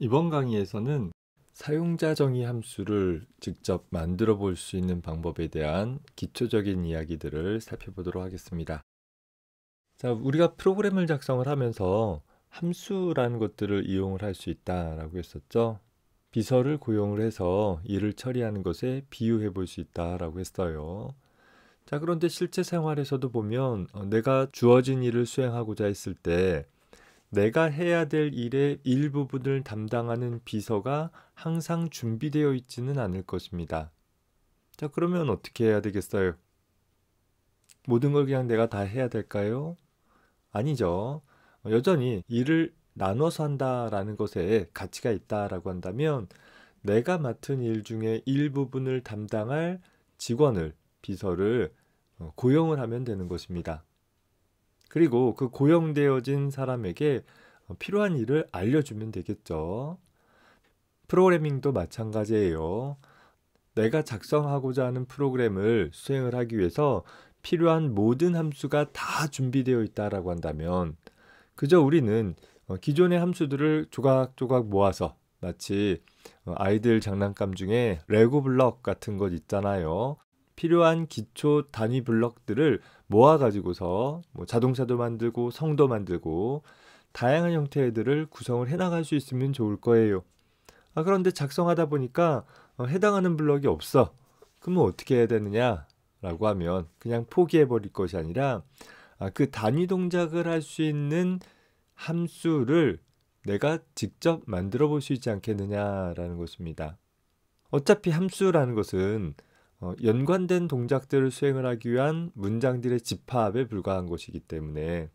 이번 강의에서는 사용자 정의 함수를 직접 만들어 볼 수 있는 방법에 대한 기초적인 이야기들을 살펴보도록 하겠습니다. 자, 우리가 프로그램을 작성을 하면서 함수라는 것들을 이용을 할 수 있다라고 했었죠. 비서를 고용을 해서 일을 처리하는 것에 비유해 볼 수 있다라고 했어요. 자, 그런데 실제 생활에서도 보면 내가 주어진 일을 수행하고자 했을 때 내가 해야 될 일의 일부분을 담당하는 비서가 항상 준비되어 있지는 않을 것입니다. 자, 그러면 어떻게 해야 되겠어요? 모든 걸 그냥 내가 다 해야 될까요? 아니죠. 여전히 일을 나눠서 한다라는 것에 가치가 있다라고 한다면 내가 맡은 일 중에 일부분을 담당할 직원을, 비서를 고용을 하면 되는 것입니다. 그리고 그 고용되어진 사람에게 필요한 일을 알려주면 되겠죠. 프로그래밍도 마찬가지예요. 내가 작성하고자 하는 프로그램을 수행을 하기 위해서 필요한 모든 함수가 다 준비되어 있다라고 한다면 그저 우리는 기존의 함수들을 조각조각 모아서 마치 아이들 장난감 중에 레고 블럭 같은 것 있잖아요. 필요한 기초 단위 블럭들을 모아가지고서 자동차도 만들고 성도 만들고 다양한 형태의 애들을 구성을 해나갈 수 있으면 좋을 거예요. 그런데 작성하다 보니까 해당하는 블럭이 없어. 그러면 어떻게 해야 되느냐? 라고 하면 그냥 포기해버릴 것이 아니라 그 단위 동작을 할 수 있는 함수를 내가 직접 만들어 볼 수 있지 않겠느냐라는 것입니다. 어차피 함수라는 것은 연관된 동작들을 수행을 하기 위한 문장들의 집합에 불과한 것이기 때문에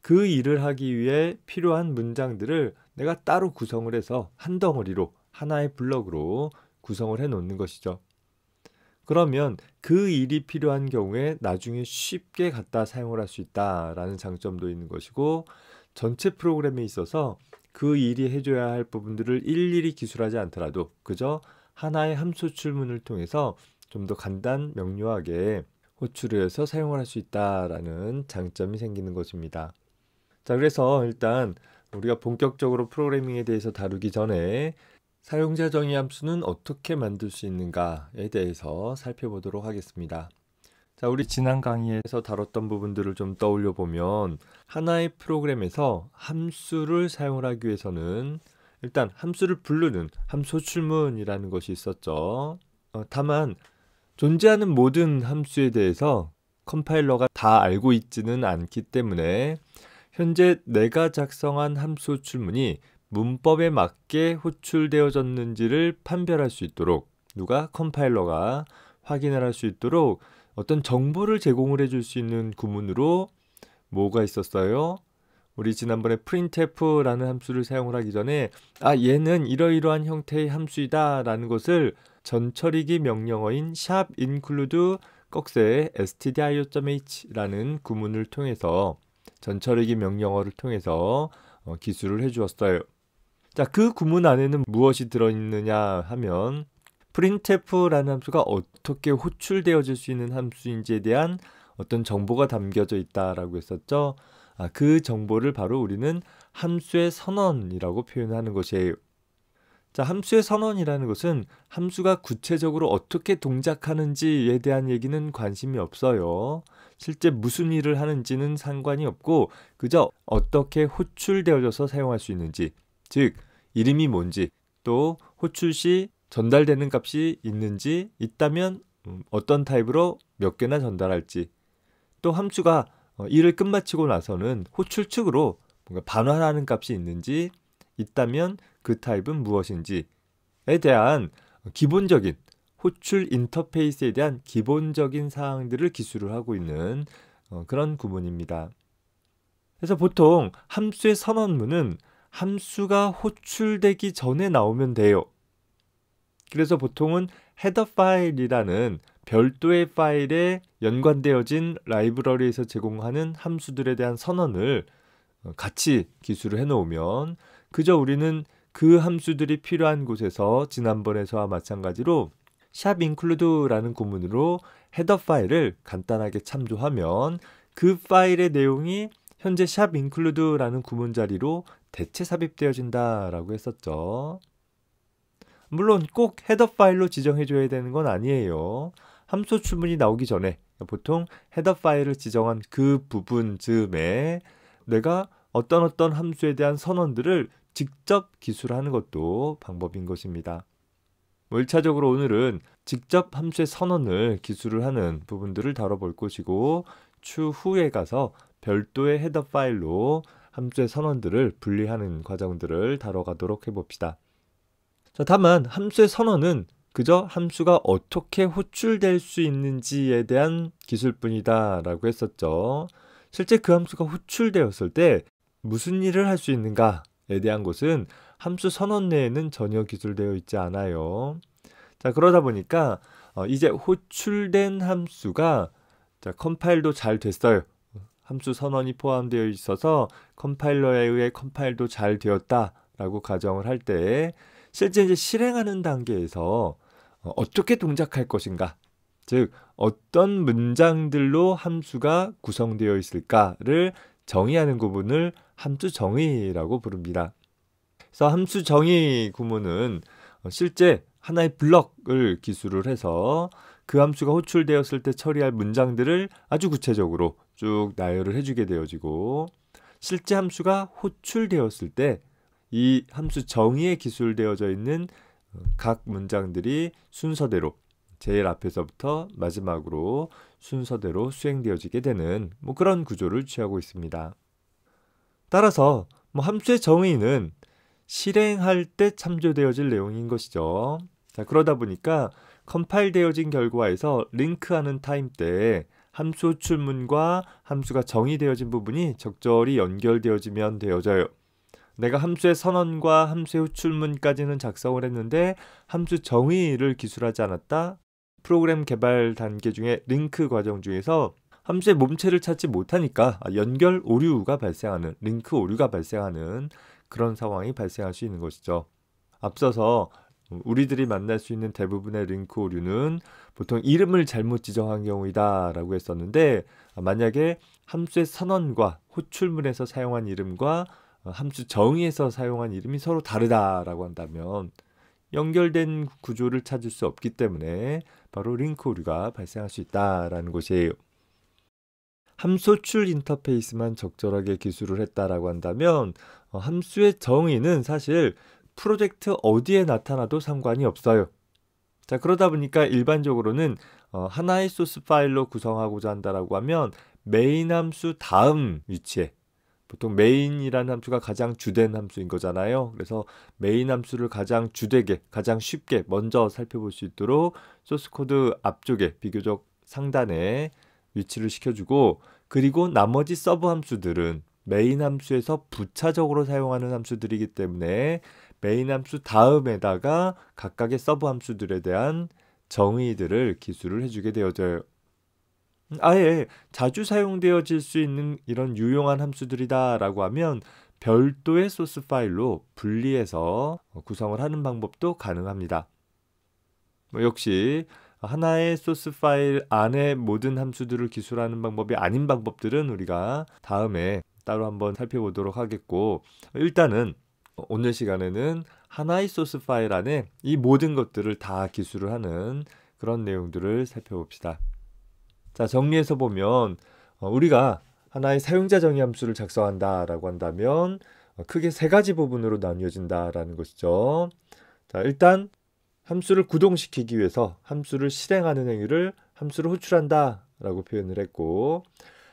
그 일을 하기 위해 필요한 문장들을 내가 따로 구성을 해서 한 덩어리로 하나의 블럭으로 구성을 해 놓는 것이죠. 그러면 그 일이 필요한 경우에 나중에 쉽게 갖다 사용을 할 수 있다라는 장점도 있는 것이고 전체 프로그램에 있어서 그 일이 해줘야 할 부분들을 일일이 기술하지 않더라도 그저 하나의 함수 출문을 통해서 좀 더 간단 명료하게 호출을 해서 사용을 할 수 있다라는 장점이 생기는 것입니다. 자, 그래서 일단 우리가 본격적으로 프로그래밍에 대해서 다루기 전에 사용자 정의 함수는 어떻게 만들 수 있는가에 대해서 살펴보도록 하겠습니다. 자, 우리 지난 강의에서 다뤘던 부분들을 좀 떠올려 보면 하나의 프로그램에서 함수를 사용을 하기 위해서는 일단 함수를 부르는 함수 호출문이라는 것이 있었죠. 다만 존재하는 모든 함수에 대해서 컴파일러가 다 알고 있지는 않기 때문에 현재 내가 작성한 함수 호출문이 문법에 맞게 호출되어졌는지를 판별할 수 있도록 누가 컴파일러가 확인을 할 수 있도록 어떤 정보를 제공을 해줄 수 있는 구문으로 뭐가 있었어요? 우리 지난번에 printf라는 함수를 사용을 하기 전에 얘는 이러이러한 형태의 함수이다 라는 것을 전처리기 명령어인 include stdio.h 라는 구문을 통해서 전처리기 명령어를 통해서 기술을 해주었어요. 자, 그 구문 안에는 무엇이 들어있느냐 하면 printf라는 함수가 어떻게 호출되어질 수 있는 함수인지에 대한 어떤 정보가 담겨져 있다라고 했었죠. 그 정보를 바로 우리는 함수의 선언이라고 표현하는 것이에요. 자, 함수의 선언이라는 것은 함수가 구체적으로 어떻게 동작하는지에 대한 얘기는 관심이 없어요. 실제 무슨 일을 하는지는 상관이 없고 그저 어떻게 호출되어져서 사용할 수 있는지, 즉 이름이 뭔지, 또 호출 시 전달되는 값이 있는지, 있다면 어떤 타입으로 몇 개나 전달할지, 또 함수가 일을 끝마치고 나서는 호출 측으로 뭔가 반환하는 값이 있는지, 있다면 그 타입은 무엇인지에 대한 기본적인 호출 인터페이스에 대한 기본적인 사항들을 기술을 하고 있는 그런 구문입니다. 그래서 보통 함수의 선언문은 함수가 호출되기 전에 나오면 돼요. 그래서 보통은 헤더 파일이라는 별도의 파일에 연관되어진 라이브러리에서 제공하는 함수들에 대한 선언을 같이 기술을 해놓으면 그저 우리는 그 함수들이 필요한 곳에서 지난번에서와 마찬가지로 include라는 구문으로 헤더 파일을 간단하게 참조하면 그 파일의 내용이 현재 샵 include라는 구문 자리로 대체 삽입되어진다라고 했었죠. 물론 꼭 헤더 파일로 지정해줘야 되는 건 아니에요. 함수 호출문이 나오기 전에 보통 헤더 파일을 지정한 그 부분 즈음에 내가 어떤 함수에 대한 선언들을 직접 기술하는 것도 방법인 것입니다. 1차적으로 오늘은 직접 함수의 선언을 기술을 하는 부분들을 다뤄볼 것이고 추후에 가서 별도의 헤더 파일로 함수의 선언들을 분리하는 과정들을 다뤄가도록 해봅시다. 자, 다만 함수의 선언은 그저 함수가 어떻게 호출될 수 있는지에 대한 기술뿐이다 라고 했었죠. 실제 그 함수가 호출되었을 때 무슨 일을 할 수 있는가에 대한 것은 함수 선언 내에는 전혀 기술되어 있지 않아요. 자, 그러다 보니까 이제 호출된 함수가 컴파일도 잘 됐어요. 함수 선언이 포함되어 있어서 컴파일러에 의해 컴파일도 잘 되었다라고 가정을 할 때 실제 이제 실행하는 단계에서 어떻게 동작할 것인가, 즉 어떤 문장들로 함수가 구성되어 있을까를 정의하는 구문을 함수 정의라고 부릅니다. 그래서 함수 정의 구문은 실제 하나의 블럭을 기술을 해서 그 함수가 호출되었을 때 처리할 문장들을 아주 구체적으로 쭉 나열을 해주게 되어지고, 실제 함수가 호출되었을 때 이 함수 정의에 기술되어져 있는 각 문장들이 순서대로 제일 앞에서부터 마지막으로 순서대로 수행되어지게 되는 그런 구조를 취하고 있습니다. 따라서 함수의 정의는 실행할 때 참조되어질 내용인 것이죠. 자, 그러다 보니까 컴파일 되어진 결과에서 링크하는 타임 때 함수 호출문과 함수가 정의되어진 부분이 적절히 연결되어지면 되어져요. 내가 함수의 선언과 함수의 호출문까지는 작성을 했는데 함수 정의를 기술하지 않았다. 프로그램 개발 단계 중에 링크 과정 중에서 함수의 몸체를 찾지 못하니까 연결 오류가 발생하는, 링크 오류가 발생하는 그런 상황이 발생할 수 있는 것이죠. 앞서서 우리들이 만날 수 있는 대부분의 링크 오류는 보통 이름을 잘못 지정한 경우이다 라고 했었는데, 만약에 함수의 선언과 호출문에서 사용한 이름과 함수 정의에서 사용한 이름이 서로 다르다라고 한다면 연결된 구조를 찾을 수 없기 때문에 바로 링크 오류가 발생할 수 있다라는 것이에요. 함수 호출 인터페이스만 적절하게 기술을 했다라고 한다면 함수의 정의는 사실 프로젝트 어디에 나타나도 상관이 없어요. 자, 그러다 보니까 일반적으로는 하나의 소스 파일로 구성하고자 한다라고 하면 메인 함수 다음 위치에, 보통 메인이라는 함수가 가장 주된 함수인 거잖아요. 그래서 메인 함수를 가장 주되게, 가장 쉽게 먼저 살펴볼 수 있도록 소스 코드 앞쪽에 비교적 상단에 위치를 시켜주고, 그리고 나머지 서브 함수들은 메인 함수에서 부차적으로 사용하는 함수들이기 때문에 메인 함수 다음에다가 각각의 서브 함수들에 대한 정의들을 기술을 해주게 되어져요. 아예 자주 사용되어질 수 있는 이런 유용한 함수들이다 라고 하면 별도의 소스 파일로 분리해서 구성을 하는 방법도 가능합니다. 역시 하나의 소스 파일 안에 모든 함수들을 기술하는 방법이 아닌 방법들은 우리가 다음에 따로 한번 살펴보도록 하겠고, 일단은 오늘 시간에는 하나의 소스 파일 안에 이 모든 것들을 다 기술을 하는 그런 내용들을 살펴봅시다. 자, 정리해서 보면 우리가 하나의 사용자 정의 함수를 작성한다라고 한다면 크게 세 가지 부분으로 나뉘어진다라는 것이죠. 자, 일단 함수를 구동시키기 위해서 함수를 실행하는 행위를 함수를 호출한다 라고 표현을 했고,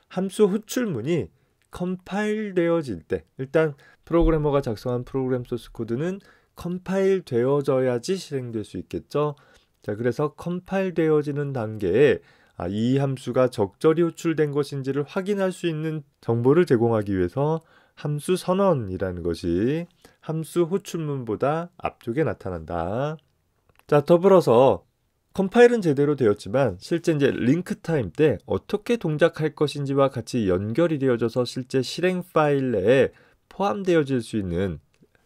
함수 호출문이 컴파일 되어질 때, 일단 프로그래머가 작성한 프로그램 소스 코드는 컴파일 되어져야지 실행될 수 있겠죠. 자, 그래서 컴파일 되어지는 단계에 이 함수가 적절히 호출된 것인지를 확인할 수 있는 정보를 제공하기 위해서 함수 선언이라는 것이 함수 호출문보다 앞쪽에 나타난다. 자, 더불어서 컴파일은 제대로 되었지만 실제 이제 링크 타임 때 어떻게 동작할 것인지와 같이 연결이 되어져서 실제 실행 파일 내에 포함되어질 수 있는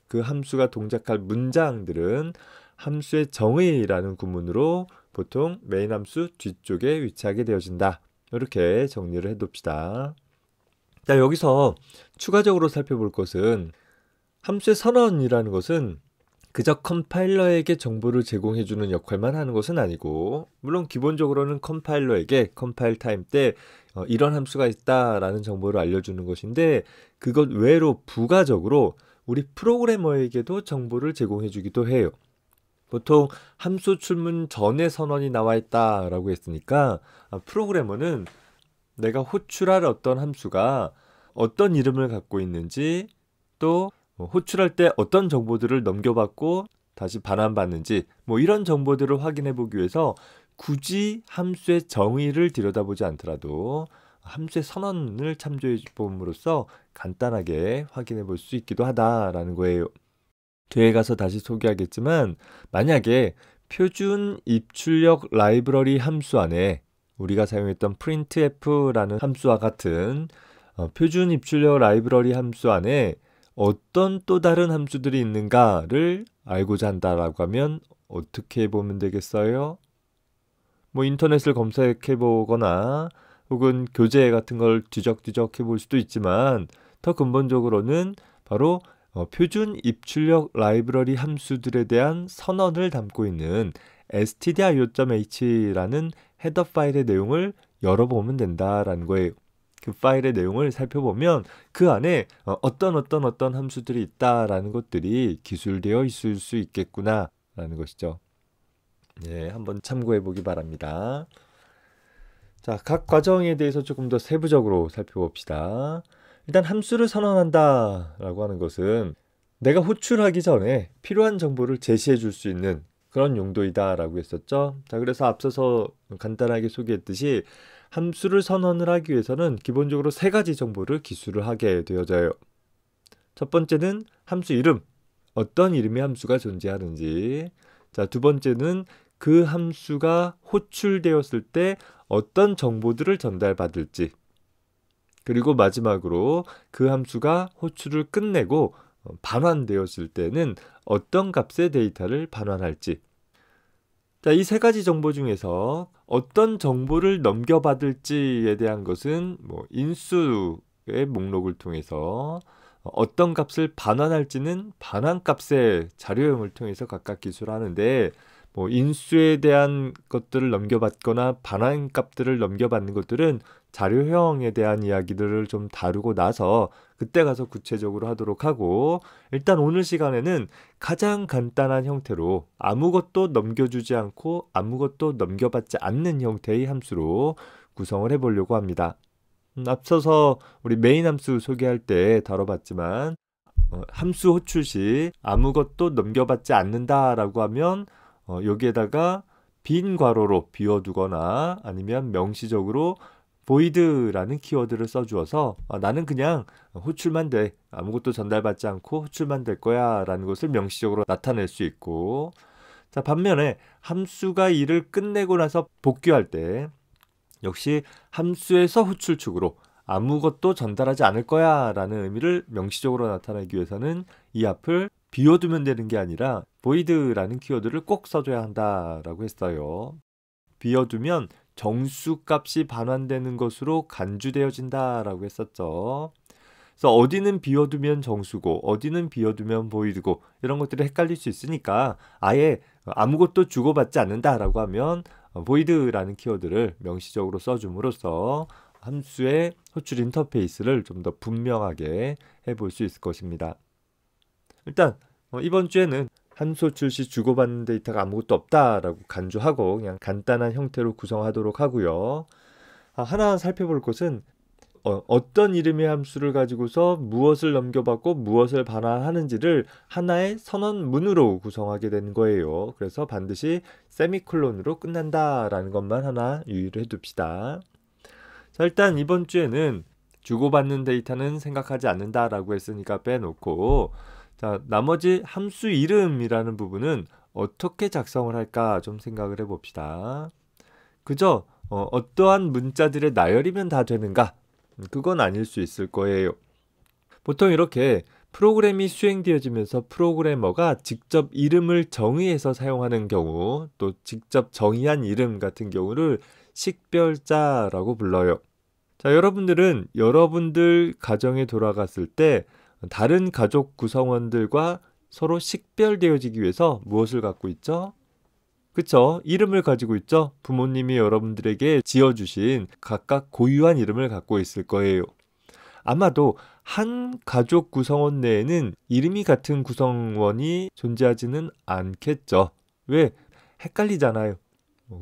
그 함수가 동작할 문장들은 함수의 정의라는 구문으로 보통 메인 함수 뒤쪽에 위치하게 되어진다. 이렇게 정리를 해둡시다. 자, 여기서 추가적으로 살펴볼 것은 함수의 선언이라는 것은 그저 컴파일러에게 정보를 제공해주는 역할만 하는 것은 아니고, 물론 기본적으로는 컴파일러에게 컴파일 타임 때 이런 함수가 있다라는 정보를 알려주는 것인데, 그것 외로 부가적으로 우리 프로그래머에게도 정보를 제공해주기도 해요. 보통 함수 출문 전에 선언이 나와 있다라고 했으니까 프로그래머는 내가 호출할 어떤 함수가 어떤 이름을 갖고 있는지, 또 호출할 때 어떤 정보들을 넘겨받고 다시 반환받는지, 이런 정보들을 확인해 보기 위해서 굳이 함수의 정의를 들여다보지 않더라도 함수의 선언을 참조해 봄으로써 간단하게 확인해 볼 수 있기도 하다라는 거예요. 뒤에 가서 다시 소개하겠지만, 만약에 표준 입출력 라이브러리 함수 안에 우리가 사용했던 printf라는 함수와 같은 표준 입출력 라이브러리 함수 안에 어떤 또 다른 함수들이 있는가를 알고자 한다라고 하면 어떻게 보면 되겠어요? 인터넷을 검색해 보거나 혹은 교재 같은 걸 뒤적뒤적 해볼 수도 있지만, 더 근본적으로는 바로 표준 입출력 라이브러리 함수들에 대한 선언을 담고 있는 stdio.h라는 헤더 파일의 내용을 열어보면 된다라는 거예요. 그 파일의 내용을 살펴보면 그 안에 어떤 함수들이 있다라는 것들이 기술되어 있을 수 있겠구나 라는 것이죠. 네, 한번 참고해 보기 바랍니다. 자, 각 과정에 대해서 조금 더 세부적으로 살펴봅시다. 일단 함수를 선언한다 라고 하는 것은 내가 호출하기 전에 필요한 정보를 제시해 줄 수 있는 그런 용도이다 라고 했었죠. 자, 그래서 앞서서 간단하게 소개했듯이 함수를 선언을 하기 위해서는 기본적으로 3가지 정보를 기술을 하게 되어져요. 첫 번째는 함수 이름, 어떤 이름의 함수가 존재하는지. 자, 두 번째는 그 함수가 호출되었을 때 어떤 정보들을 전달받을지. 그리고 마지막으로 그 함수가 호출을 끝내고 반환되었을 때는 어떤 값의 데이터를 반환할지. 자, 이 3가지 정보 중에서 어떤 정보를 넘겨받을지에 대한 것은 인수의 목록을 통해서, 어떤 값을 반환할지는 반환값의 자료형을 통해서 각각 기술하는데, 인수에 대한 것들을 넘겨받거나 반환값들을 넘겨받는 것들은 자료형에 대한 이야기들을 좀 다루고 나서 그때 가서 구체적으로 하도록 하고, 일단 오늘 시간에는 가장 간단한 형태로 아무것도 넘겨주지 않고 아무것도 넘겨받지 않는 형태의 함수로 구성을 해보려고 합니다. 앞서서 우리 메인 함수 소개할 때 다뤄봤지만, 함수 호출 시 아무것도 넘겨받지 않는다라고 하면 여기에다가 빈 괄호로 비워두거나 아니면 명시적으로 void라는 키워드를 써주어서 나는 그냥 호출만 돼, 아무것도 전달받지 않고 호출만 될 거야 라는 것을 명시적으로 나타낼 수 있고, 자, 반면에 함수가 일을 끝내고 나서 복귀할 때 역시 함수에서 호출 축으로 아무것도 전달하지 않을 거야 라는 의미를 명시적으로 나타내기 위해서는 이 앞을 비워두면 되는 게 아니라 void라는 키워드를 꼭 써줘야 한다라고 했어요. 비워두면 정수값이 반환되는 것으로 간주되어진다라고 했었죠. 그래서 어디는 비워두면 정수고 어디는 비워두면 void고 이런 것들이 헷갈릴 수 있으니까 아예 아무것도 주고받지 않는다라고 하면 void라는 키워드를 명시적으로 써줌으로써 함수의 호출 인터페이스를 좀 더 분명하게 해볼 수 있을 것입니다. 일단 이번 주에는 함수 호출 시 주고받는 데이터가 아무것도 없다라고 간주하고 그냥 간단한 형태로 구성하도록 하고요. 하나 살펴볼 것은 어떤 이름의 함수를 가지고서 무엇을 넘겨받고 무엇을 반환하는지를 하나의 선언문으로 구성하게 되는 거예요. 그래서 반드시 세미콜론으로 끝난다라는 것만 하나 유의를 해둡시다. 자, 일단 이번 주에는 주고받는 데이터는 생각하지 않는다라고 했으니까 빼놓고, 자, 나머지 함수 이름이라는 부분은 어떻게 작성을 할까 좀 생각을 해봅시다. 그저 어떠한 문자들의 나열이면 다 되는가? 그건 아닐 수 있을 거예요. 보통 이렇게 프로그램이 수행되어지면서 프로그래머가 직접 이름을 정의해서 사용하는 경우, 또 직접 정의한 이름 같은 경우를 식별자라고 불러요. 자, 여러분들은 여러분들 가정에 돌아갔을 때 다른 가족 구성원들과 서로 식별되어지기 위해서 무엇을 갖고 있죠? 그쵸? 이름을 가지고 있죠? 부모님이 여러분들에게 지어주신 각각 고유한 이름을 갖고 있을 거예요. 아마도 한 가족 구성원 내에는 이름이 같은 구성원이 존재하지는 않겠죠. 왜? 헷갈리잖아요.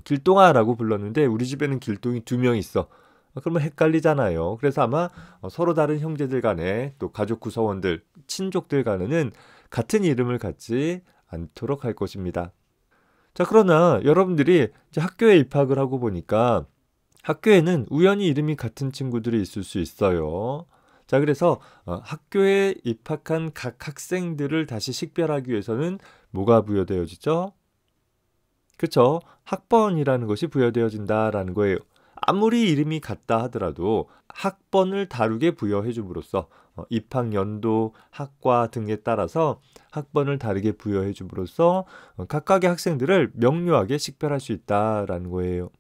길동아라고 불렀는데 우리 집에는 길동이 2명 있어. 그러면 헷갈리잖아요. 그래서 아마 서로 다른 형제들 간에 또 가족 구성원들, 친족들 간에는 같은 이름을 갖지 않도록 할 것입니다. 자, 그러나 여러분들이 이제 학교에 입학을 하고 보니까 학교에는 우연히 이름이 같은 친구들이 있을 수 있어요. 자, 그래서 학교에 입학한 각 학생들을 다시 식별하기 위해서는 뭐가 부여되어지죠? 그쵸? 학번이라는 것이 부여되어진다라는 거예요. 아무리 이름이 같다 하더라도 학번을 다르게 부여해 줌으로써 입학 연도, 학과 등에 따라서 학번을 다르게 부여해 줌으로써 각각의 학생들을 명료하게 식별할 수 있다라는 거예요.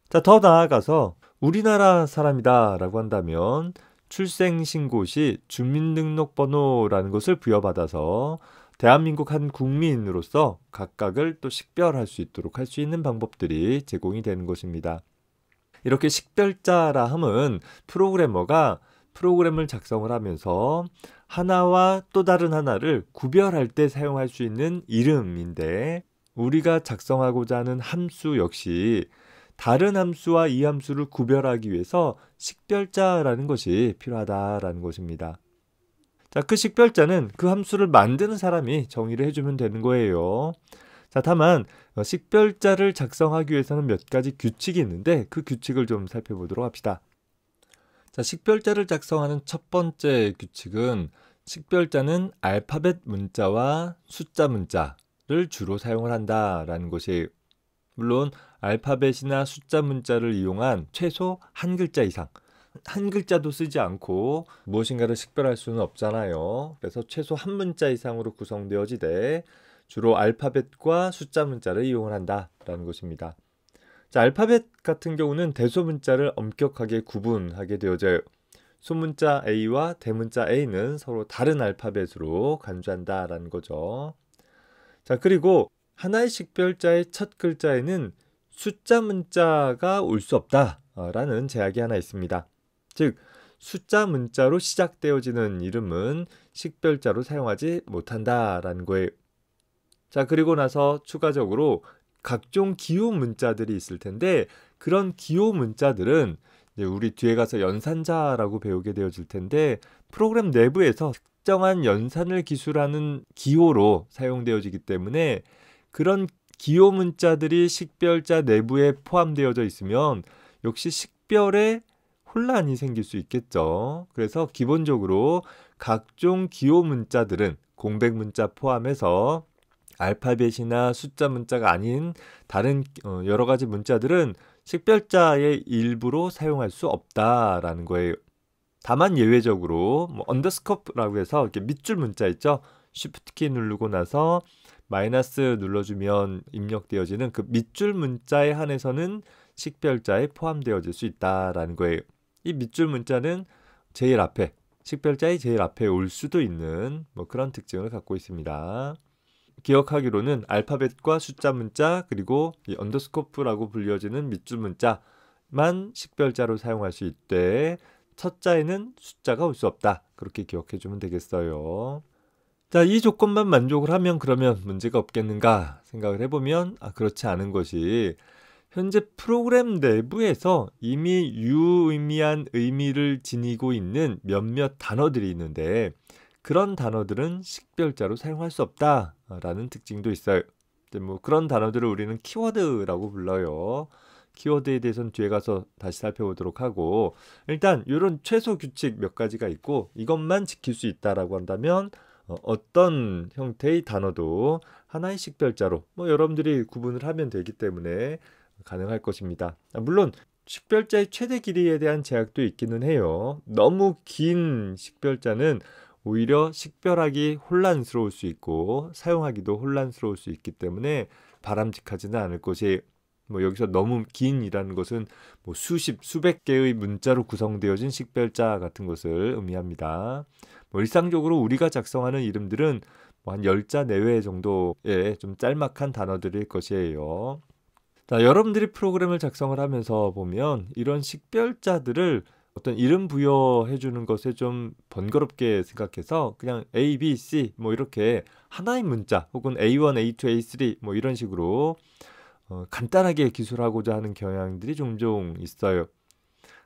자, 더 나아가서 우리나라 사람이다라고 한다면 출생신고시 주민등록번호라는 것을 부여받아서 대한민국 한 국민으로서 각각을 또 식별할 수 있도록 할 수 있는 방법들이 제공이 되는 것입니다. 이렇게 식별자라 함은 프로그래머가 프로그램을 작성을 하면서 하나와 또 다른 하나를 구별할 때 사용할 수 있는 이름인데, 우리가 작성하고자 하는 함수 역시 다른 함수와 이 함수를 구별하기 위해서 식별자라는 것이 필요하다라는 것입니다. 자, 그 식별자는 그 함수를 만드는 사람이 정의를 해주면 되는 거예요. 자, 다만 식별자를 작성하기 위해서는 몇 가지 규칙이 있는데 그 규칙을 좀 살펴보도록 합시다. 자, 식별자를 작성하는 첫 번째 규칙은 식별자는 알파벳 문자와 숫자 문자를 주로 사용을 한다라는 것이에요. 물론 알파벳이나 숫자 문자를 이용한 최소 한 글자 이상, 한 글자도 쓰지 않고 무엇인가를 식별할 수는 없잖아요. 그래서 최소 한 문자 이상으로 구성되어지되 주로 알파벳과 숫자 문자를 이용을 한다라는 것입니다. 자, 알파벳 같은 경우는 대소문자를 엄격하게 구분하게 되어져요. 소문자 A와 대문자 A는 서로 다른 알파벳으로 간주한다라는 거죠. 자, 그리고 하나의 식별자의 첫 글자에는 숫자 문자가 올 수 없다라는 제약이 하나 있습니다. 즉, 숫자 문자로 시작되어지는 이름은 식별자로 사용하지 못한다라는 거예요. 자, 그리고 나서 추가적으로 각종 기호 문자들이 있을 텐데, 그런 기호 문자들은 이제 우리 뒤에 가서 연산자라고 배우게 되어질 텐데, 프로그램 내부에서 특정한 연산을 기술하는 기호로 사용되어지기 때문에 그런 기호 문자들이 식별자 내부에 포함되어져 있으면 역시 식별에 혼란이 생길 수 있겠죠. 그래서 기본적으로 각종 기호 문자들은 공백 문자 포함해서 알파벳이나 숫자 문자가 아닌 다른 여러 가지 문자들은 식별자의 일부로 사용할 수 없다라는 거예요. 다만 예외적으로 언더스코프라고 해서 이렇게 밑줄 문자 있죠. 쉬프트 키 누르고 나서 마이너스 눌러주면 입력되어지는 그 밑줄 문자에 한해서는 식별자에 포함되어질 수 있다라는 거예요. 이 밑줄 문자는 제일 앞에, 식별자의 제일 앞에 올 수도 있는 그런 특징을 갖고 있습니다. 기억하기로는 알파벳과 숫자 문자 그리고 이 언더스코프라고 불려지는 밑줄 문자만 식별자로 사용할 수 있되 첫 자에는 숫자가 올 수 없다. 그렇게 기억해 주면 되겠어요. 자, 이 조건만 만족을 하면 그러면 문제가 없겠는가 생각을 해보면 그렇지 않은 것이 현재 프로그램 내부에서 이미 유의미한 의미를 지니고 있는 몇몇 단어들이 있는데 그런 단어들은 식별자로 사용할 수 없다라는 특징도 있어요. 그런 단어들을 우리는 키워드라고 불러요. 키워드에 대해서는 뒤에 가서 다시 살펴보도록 하고, 일단 이런 최소 규칙 몇 가지가 있고 이것만 지킬 수 있다라고 한다면 어떤 형태의 단어도 하나의 식별자로 여러분들이 구분을 하면 되기 때문에 가능할 것입니다. 물론 식별자의 최대 길이에 대한 제약도 있기는 해요. 너무 긴 식별자는 오히려 식별하기 혼란스러울 수 있고 사용하기도 혼란스러울 수 있기 때문에 바람직하지는 않을 것이에요. 뭐 여기서 너무 긴이라는 것은 뭐 수십, 수백 개의 문자로 구성되어진 식별자 같은 것을 의미합니다. 뭐 일상적으로 우리가 작성하는 이름들은 뭐 한 10자 내외 정도의 좀 짤막한 단어들일 것이에요. 자, 여러분들이 프로그램을 작성을 하면서 보면 이런 식별자들을 어떤 이름 부여해 주는 것에 좀 번거롭게 생각해서 그냥 A, B, C 뭐 이렇게 하나의 문자 혹은 A1, A2, A3 뭐 이런 식으로 간단하게 기술하고자 하는 경향들이 종종 있어요.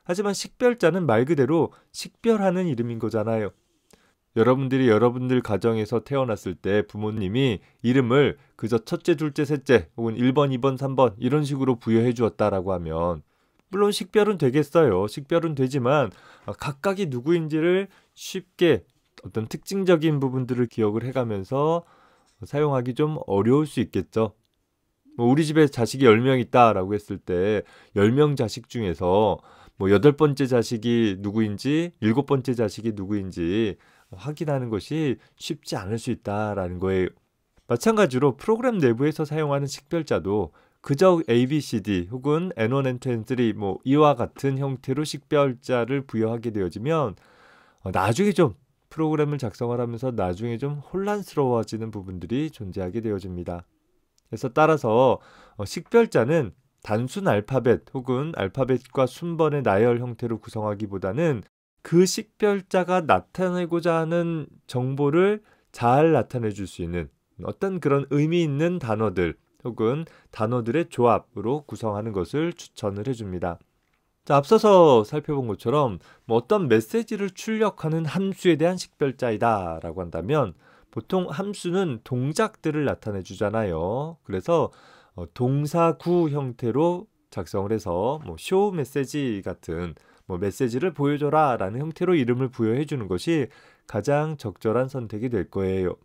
하지만 식별자는 말 그대로 식별하는 이름인 거잖아요. 여러분들이 여러분들 가정에서 태어났을 때 부모님이 이름을 그저 첫째, 둘째, 셋째 혹은 1번, 2번, 3번 이런 식으로 부여해 주었다라고 하면 물론 식별은 되겠어요. 식별은 되지만 각각이 누구인지를 쉽게 어떤 특징적인 부분들을 기억을 해가면서 사용하기 좀 어려울 수 있겠죠. 뭐 우리 집에 자식이 10명 있다라고 했을 때 10명 자식 중에서 뭐 8번째 자식이 누구인지 7번째 자식이 누구인지 확인하는 것이 쉽지 않을 수 있다라는 거예요. 마찬가지로 프로그램 내부에서 사용하는 식별자도 그저 ABCD 혹은 N1, N2, N3 뭐 이와 같은 형태로 식별자를 부여하게 되어지면 나중에 좀 프로그램을 작성을 하면서 나중에 좀 혼란스러워지는 부분들이 존재하게 되어집니다. 그래서 따라서 식별자는 단순 알파벳 혹은 알파벳과 순번의 나열 형태로 구성하기보다는 그 식별자가 나타내고자 하는 정보를 잘 나타내 줄 수 있는 어떤 그런 의미 있는 단어들 혹은 단어들의 조합으로 구성하는 것을 추천을 해줍니다. 자, 앞서서 살펴본 것처럼 뭐 어떤 메시지를 출력하는 함수에 대한 식별자이다 라고 한다면 보통 함수는 동작들을 나타내 주잖아요. 그래서 동사구 형태로 작성을 해서 뭐 show 메시지 같은 뭐 메시지를 보여줘라 라는 형태로 이름을 부여해 주는 것이 가장 적절한 선택이 될 거예요.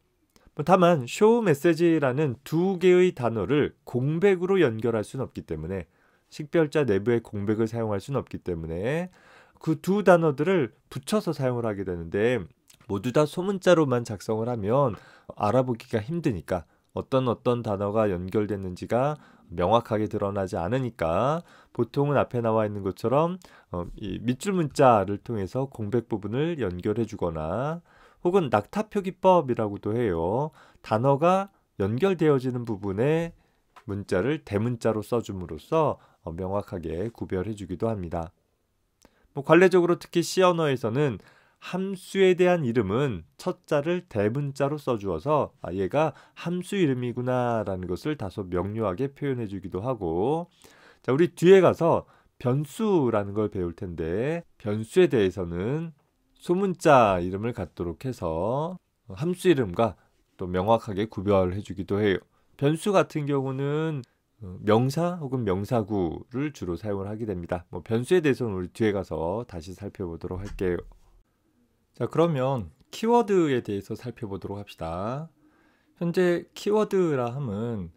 다만 show 메시지라는 두 개의 단어를 공백으로 연결할 수는 없기 때문에 식별자 내부의 공백을 사용할 수는 없기 때문에 그 두 단어들을 붙여서 사용을 하게 되는데 모두 다 소문자로만 작성을 하면 알아보기가 힘드니까 어떤 단어가 연결됐는지가 명확하게 드러나지 않으니까 보통은 앞에 나와 있는 것처럼 이 밑줄 문자를 통해서 공백 부분을 연결해 주거나 혹은 낙타 표기법이라고도 해요. 단어가 연결되어지는 부분에 문자를 대문자로 써줌으로써 명확하게 구별해 주기도 합니다. 뭐 관례적으로 특히 C 언어에서는 함수에 대한 이름은 첫 자를 대문자로 써주어서 얘가 함수 이름이구나 라는 것을 다소 명료하게 표현해 주기도 하고, 자, 우리 뒤에 가서 변수라는 걸 배울 텐데 변수에 대해서는 소문자 이름을 갖도록 해서 함수 이름과 또 명확하게 구별해 주기도 해요. 변수 같은 경우는 명사 혹은 명사구를 주로 사용을 하게 됩니다. 뭐 변수에 대해서는 우리 뒤에 가서 다시 살펴보도록 할게요. 자, 그러면 키워드에 대해서 살펴보도록 합시다. 현재 키워드라 함은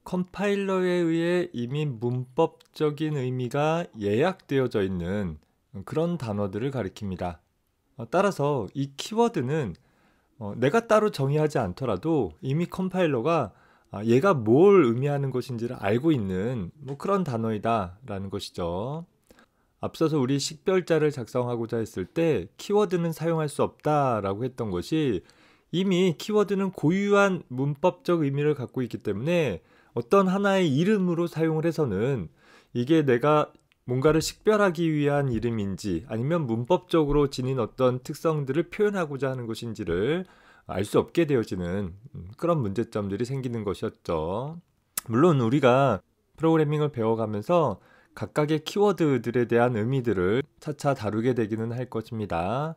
컴파일러에 의해 이미 문법적인 의미가 예약되어져 있는 그런 단어들을 가리킵니다. 따라서 이 키워드는 내가 따로 정의하지 않더라도 이미 컴파일러가 얘가 뭘 의미하는 것인지를 알고 있는 뭐 그런 단어이다 라는 것이죠. 앞서서 우리 식별자를 작성하고자 했을 때 키워드는 사용할 수 없다라고 했던 것이 이미 키워드는 고유한 문법적 의미를 갖고 있기 때문에 어떤 하나의 이름으로 사용을 해서는 이게 내가 뭔가를 식별하기 위한 이름인지 아니면 문법적으로 지닌 어떤 특성들을 표현하고자 하는 것인지를 알 수 없게 되어지는 그런 문제점들이 생기는 것이었죠. 물론 우리가 프로그래밍을 배워가면서 각각의 키워드들에 대한 의미들을 차차 다루게 되기는 할 것입니다.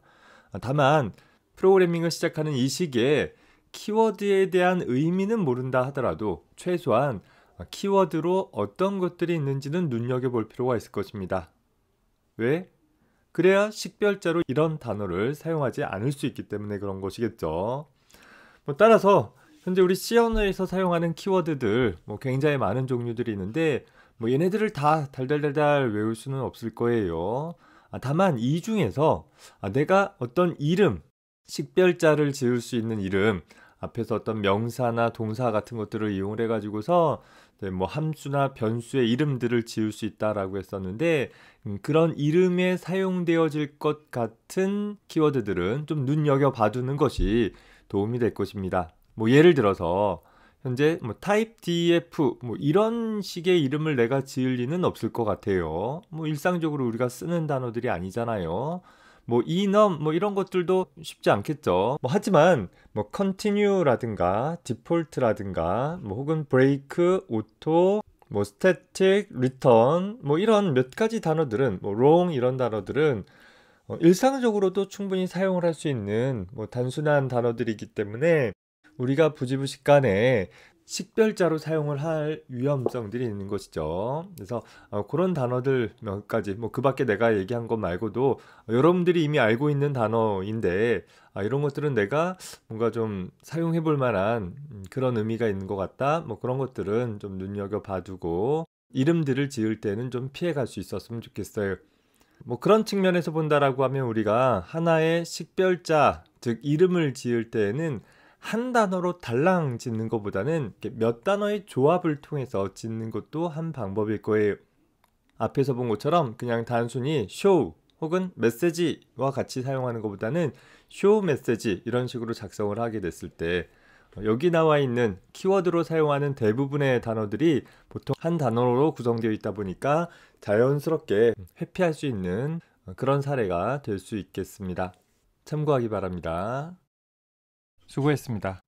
다만 프로그래밍을 시작하는 이 시기에 키워드에 대한 의미는 모른다 하더라도 최소한 키워드로 어떤 것들이 있는지는 눈여겨볼 필요가 있을 것입니다. 왜? 그래야 식별자로 이런 단어를 사용하지 않을 수 있기 때문에 그런 것이겠죠. 뭐 따라서 현재 우리 C 언어에서 사용하는 키워드들 굉장히 많은 종류들이 있는데 얘네들을 다 달달달달 외울 수는 없을 거예요. 다만 이 중에서 내가 어떤 이름, 식별자를 지을 수 있는 이름, 앞에서 어떤 명사나 동사 같은 것들을 이용을 해가지고서 네, 뭐 함수나 변수의 이름들을 지을 수 있다라고 했었는데 그런 이름에 사용되어질 것 같은 키워드들은 좀 눈여겨 봐두는 것이 도움이 될 것입니다. 뭐 예를 들어서 현재 뭐 타입 df 뭐 이런 식의 이름을 내가 지을 리는 없을 것 같아요. 뭐 일상적으로 우리가 쓰는 단어들이 아니잖아요. 뭐 enum 뭐 이런 것들도 쉽지 않겠죠. 뭐 하지만 뭐 continue라든가 default라든가 뭐 혹은 break, auto, 뭐 static, return 뭐 이런 몇 가지 단어들은 뭐 wrong 이런 단어들은 일상적으로도 충분히 사용을 할 수 있는 뭐 단순한 단어들이기 때문에 우리가 부지부식간에 식별자로 사용을 할 위험성들이 있는 것이죠. 그래서 그런 단어들 몇 가지, 뭐 그 밖에 내가 얘기한 것 말고도 여러분들이 이미 알고 있는 단어인데 이런 것들은 내가 뭔가 좀 사용해 볼 만한 그런 의미가 있는 것 같다. 뭐 그런 것들은 좀 눈여겨 봐두고 이름들을 지을 때는 좀 피해갈 수 있었으면 좋겠어요. 뭐 그런 측면에서 본다라고 하면 우리가 하나의 식별자, 즉 이름을 지을 때에는 한 단어로 달랑 짓는 것보다는 이렇게 몇 단어의 조합을 통해서 짓는 것도 한 방법일 거예요. 앞에서 본 것처럼 그냥 단순히 show 혹은 메시지와 같이 사용하는 것보다는 show 메시지 이런 식으로 작성을 하게 됐을 때 여기 나와 있는 키워드로 사용하는 대부분의 단어들이 보통 한 단어로 구성되어 있다 보니까 자연스럽게 회피할 수 있는 그런 사례가 될 수 있겠습니다. 참고하기 바랍니다. 수고했습니다.